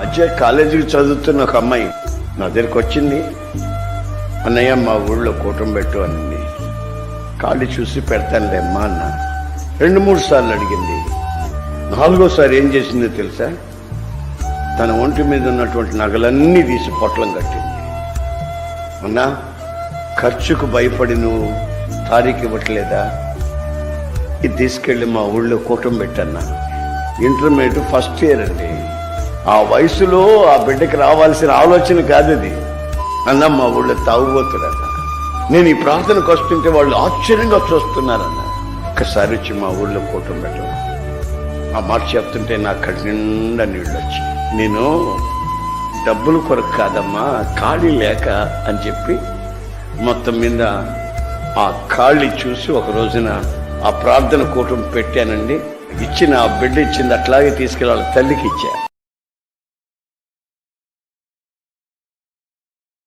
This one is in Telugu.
మధ్య కాలేజీకి చదువుతున్న ఒక అమ్మాయి నా దగ్గరికి వచ్చింది. అన్నయ్య మా ఊళ్ళో కూటం పెట్టు అనింది. ఖాళీ చూసి పెడతానులే అమ్మా అన్న. 2-3 సార్లు అడిగింది. 4వ సారి ఏం చేసిందో తెలుసా? తన ఒంటి మీద ఉన్నటువంటి నగలన్నీ తీసి పొట్లం కట్టింది. అన్నా, ఖర్చుకు భయపడి నువ్వు తారీఖు ఇవ్వట్లేదా? ఇది తీసుకెళ్ళి మా ఊళ్ళో కూటం పెట్టన్నా. ఇంటర్మీడియట్ ఫస్ట్ ఇయర్ అండి. ఆ వయసులో ఆ బిడ్డకి రావాల్సిన ఆలోచన కాదు అది. అన్న, మా ఊళ్ళో తాగుబోతురన్న. నేను ఈ ప్రార్థనకు వస్తుంటే వాళ్ళు ఆశ్చర్యంగా చూస్తున్నారన్న. ఒక్కసారి వచ్చి మా ఊళ్ళో కూటం పెట్టు. ఆ మాట చెప్తుంటే నా కళ్ళ నిండా నీళ్ళు వచ్చి, నేను డబ్బులు కొరకు కాదమ్మా, ఖాళీ లేక అని చెప్పి మొత్తం మీద ఆ ఖాళీ చూసి ఒక రోజున ఆ ప్రార్థన కూటం పెట్టానండి. ఇచ్చిన ఆ బిడ్డ ఇచ్చింది అట్లాగే తీసుకెళ్ళి వాళ్ళ తల్లికి ఇచ్చా.